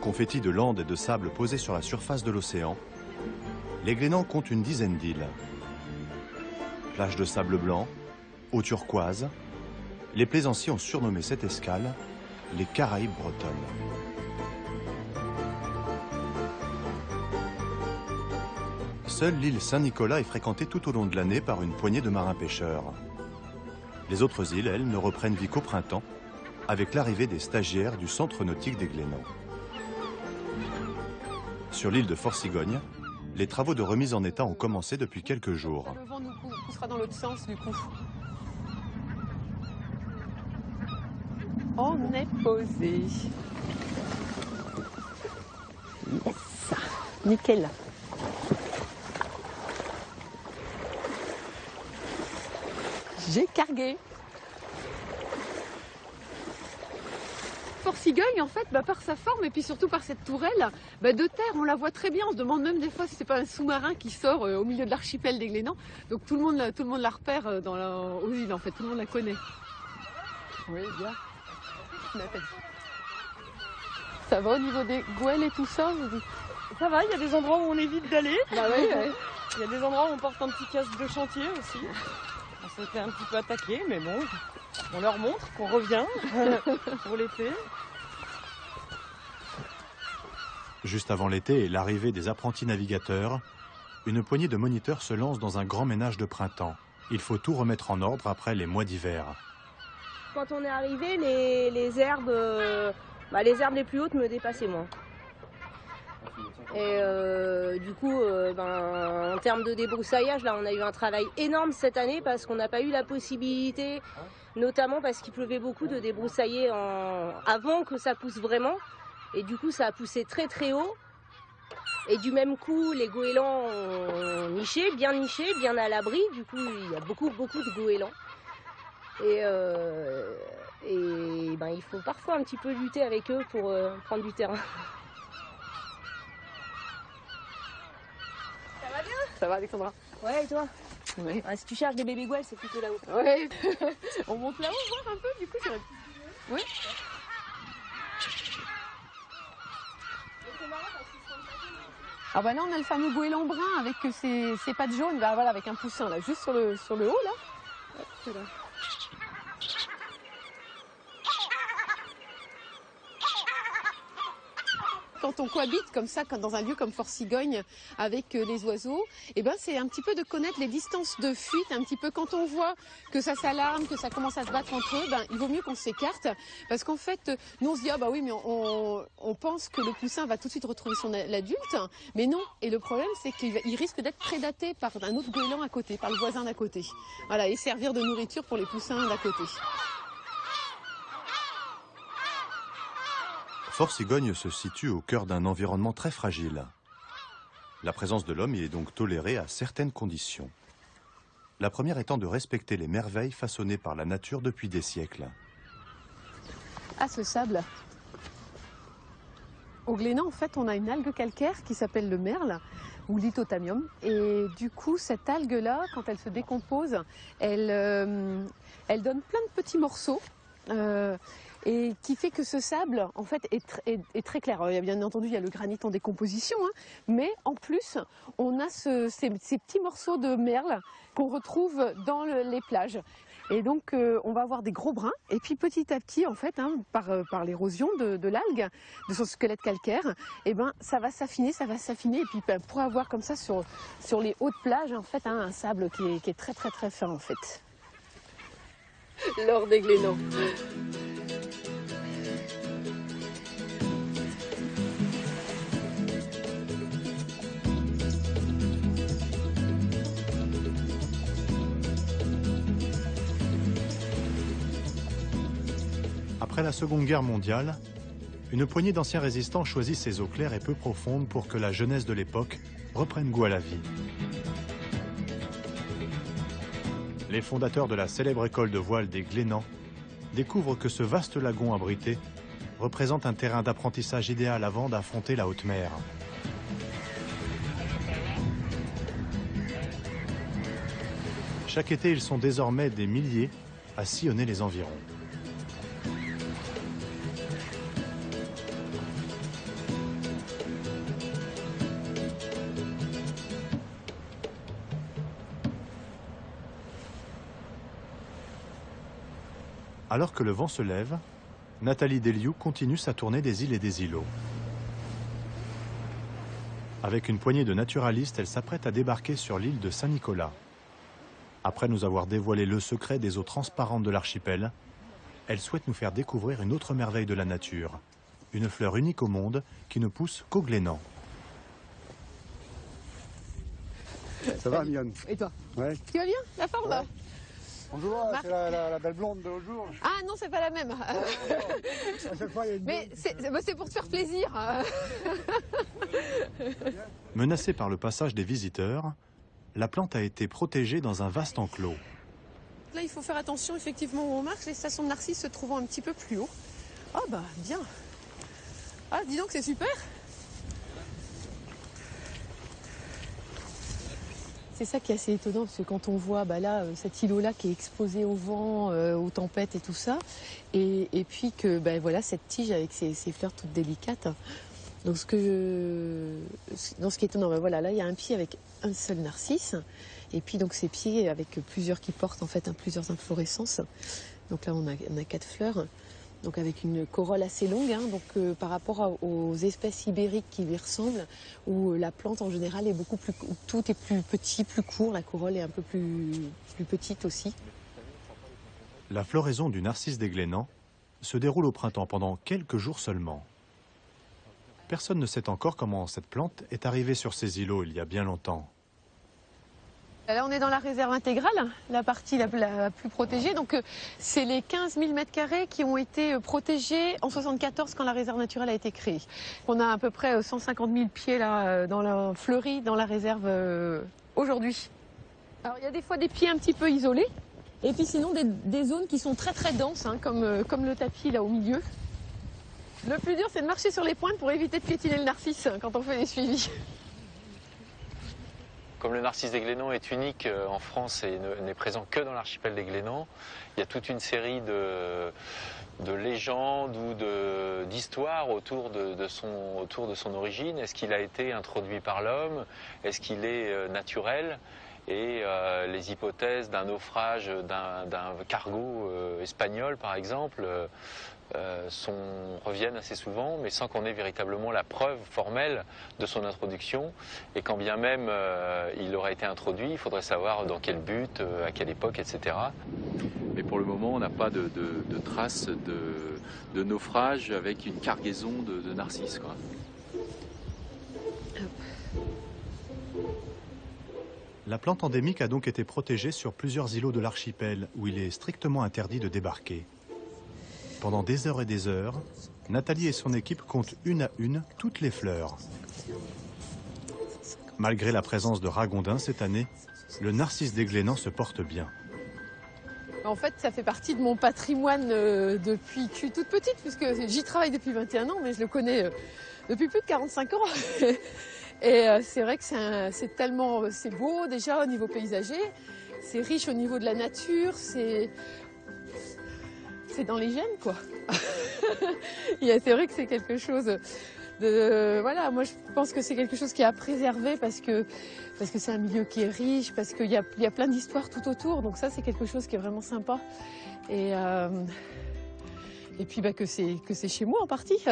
confetti de landes et de sable posés sur la surface de l'océan, les Glénans comptent une dizaine d'îles. Plages de sable blanc, eau turquoise, les plaisanciers ont surnommé cette escale les Caraïbes bretonnes. Seule l'île Saint-Nicolas est fréquentée tout au long de l'année par une poignée de marins pêcheurs. Les autres îles, elles, ne reprennent vie qu'au printemps, avec l'arrivée des stagiaires du centre nautique des Glénans. Sur l'île de Fort-Cigogne, les travaux de remise en état ont commencé depuis quelques jours. Le vent nous poussera dans l'autre sens du coup. On est posé. Yes. Nickel. J'ai cargué. Fort-Cigogne, en fait, par sa forme et puis surtout par cette tourelle, de terre, on la voit très bien. On se demande même des fois si c'est pas un sous-marin qui sort au milieu de l'archipel des Glénans. Donc tout le monde la repère aux îles, en fait. Tout le monde la connaît. Oui, bien. Ça va au niveau des goëles et tout ça? Ça va, il y a des endroits où on évite d'aller. Bah ouais. Il y a des endroits où on porte un petit casque de chantier aussi. On s'est fait un petit peu attaquer, mais bon, on leur montre qu'on revient pour l'été. Juste avant l'été et l'arrivée des apprentis navigateurs, une poignée de moniteurs se lance dans un grand ménage de printemps. Il faut tout remettre en ordre après les mois d'hiver. Quand on est arrivé, les herbes les plus hautes me dépassaient moins. Et du coup, en termes de débroussaillage, là, on a eu un travail énorme cette année parce qu'on n'a pas eu la possibilité, notamment parce qu'il pleuvait beaucoup, de débroussailler avant que ça pousse vraiment. Et du coup, ça a poussé très très haut. Et du même coup, les goélands ont niché, bien à l'abri. Du coup, il y a beaucoup de goélands. Et il faut parfois un petit peu lutter avec eux pour prendre du terrain. Ça va bien? Ça va, Alexandra? Ouais, et toi? Oui. Si tu cherches des bébés gouelles, c'est plutôt là-haut. Ouais. On monte là-haut, voir un peu, du coup, ça va... Oui. Ah bah là, on a le fameux goéland brun avec ses pattes jaunes, voilà, avec un poussin, là, juste sur le haut, là. Hop, c'est là. Quand on cohabite comme ça, dans un lieu comme Fort-Cigogne avec les oiseaux, c'est un petit peu de connaître les distances de fuite, un petit peu quand on voit que ça s'alarme, que ça commence à se battre entre eux, il vaut mieux qu'on s'écarte, parce qu'en fait, nous on se dit, ah bah oui, mais on pense que le poussin va tout de suite retrouver l'adulte, mais non, et le problème c'est qu'il risque d'être prédaté par un autre goéland à côté, par le voisin d'à côté, voilà, et servir de nourriture pour les poussins d'à côté. Fort-Cigogne se situe au cœur d'un environnement très fragile. La présence de l'homme y est donc tolérée à certaines conditions. La première étant de respecter les merveilles façonnées par la nature depuis des siècles. Ah, ce sable. Au Glénan, en fait, on a une algue calcaire qui s'appelle le merle, ou l'Ithotamium. Et du coup, cette algue-là, quand elle se décompose, elle donne plein de petits morceaux. Et qui fait que ce sable, en fait, est très clair. Alors, bien entendu, il y a le granit en décomposition, mais en plus, on a ces petits morceaux de merle qu'on retrouve dans les plages. Et donc, on va avoir des gros brins, et puis petit à petit, en fait, par l'érosion de l'algue, de son squelette calcaire, ça va s'affiner, et puis pour avoir comme ça sur les hautes plages, en fait, un sable qui est très très très fin, en fait. L'or des Glénans. Après la Seconde Guerre mondiale, une poignée d'anciens résistants choisit ces eaux claires et peu profondes pour que la jeunesse de l'époque reprenne goût à la vie. Les fondateurs de la célèbre école de voile des Glénans découvrent que ce vaste lagon abrité représente un terrain d'apprentissage idéal avant d'affronter la haute mer. Chaque été, ils sont désormais des milliers à sillonner les environs. Alors que le vent se lève, Nathalie Deliou continue sa tournée des îles et des îlots. Avec une poignée de naturalistes, elle s'apprête à débarquer sur l'île de Saint-Nicolas. Après nous avoir dévoilé le secret des eaux transparentes de l'archipel, elle souhaite nous faire découvrir une autre merveille de la nature, une fleur unique au monde qui ne pousse qu'au Glénan. Ça va, Mignonne? Et toi? Ouais. Tu vas bien? La forme? Ouais. Bonjour, Marc. c'est la belle blonde de l'autre jour. Ah non, c'est pas la même. À chaque fois, il y a une Mais blonde. c'est pour te faire plaisir. Menacée par le passage des visiteurs, la plante a été protégée dans un vaste enclos. Là, il faut faire attention effectivement où on marche. Les stations de narcisses se trouvant un petit peu plus haut. Ah bah bien. Ah, dis donc, c'est super. C'est ça qui est assez étonnant, parce que quand on voit là, cet îlot-là qui est exposé au vent, aux tempêtes et tout ça, et puis que voilà, cette tige avec ses fleurs toutes délicates. Donc ce qui est étonnant, voilà, là il y a un pied avec un seul narcisse, et puis donc ces pieds avec plusieurs qui portent en fait plusieurs inflorescences. Donc là on a 4 fleurs. Donc avec une corolle assez longue, donc par rapport aux espèces ibériques qui lui ressemblent, où la plante en général est beaucoup plus, tout est plus petit, plus court, la corolle est un peu plus petite aussi. La floraison du narcisse des Glénans se déroule au printemps pendant quelques jours seulement. Personne ne sait encore comment cette plante est arrivée sur ces îlots il y a bien longtemps. Là, on est dans la réserve intégrale, la partie la plus protégée. Donc, c'est les 15 000 m² qui ont été protégés en 1974 quand la réserve naturelle a été créée. On a à peu près 150 000 pieds là, fleuris dans la réserve aujourd'hui. Alors, il y a des fois des pieds un petit peu isolés. Et puis sinon, des zones qui sont très très denses, comme le tapis là au milieu. Le plus dur, c'est de marcher sur les pointes pour éviter de piétiner le narcisse quand on fait les suivis. Comme le narcisse des Glénans est unique en France et n'est présent que dans l'archipel des Glénans, il y a toute une série de légendes ou d'histoires autour de son origine. Est-ce qu'il a été introduit par l'homme? Est-ce qu'il est naturel? Et les hypothèses d'un naufrage d'un cargo espagnol, par exemple, reviennent assez souvent, mais sans qu'on ait véritablement la preuve formelle de son introduction. Et quand bien même il aurait été introduit, il faudrait savoir dans quel but, à quelle époque, etc. Mais pour le moment, on n'a pas de traces de naufrage avec une cargaison de narcisses, quoi. La plante endémique a donc été protégée sur plusieurs îlots de l'archipel où il est strictement interdit de débarquer. Pendant des heures et des heures, Nathalie et son équipe comptent une à une toutes les fleurs. Malgré la présence de ragondins cette année, le narcisse des Glénans se porte bien. En fait, ça fait partie de mon patrimoine depuis que je suis toute petite, puisque j'y travaille depuis 21 ans, mais je le connais depuis plus de 45 ans. Et c'est vrai que c'est beau déjà au niveau paysager, c'est riche au niveau de la nature, c'est dans les gènes, quoi. C'est vrai que c'est quelque chose voilà, moi je pense que c'est quelque chose qui est à préserver parce que c'est un milieu qui est riche, parce qu'il y a plein d'histoires tout autour, donc ça c'est quelque chose qui est vraiment sympa. Et puis que c'est chez moi en partie.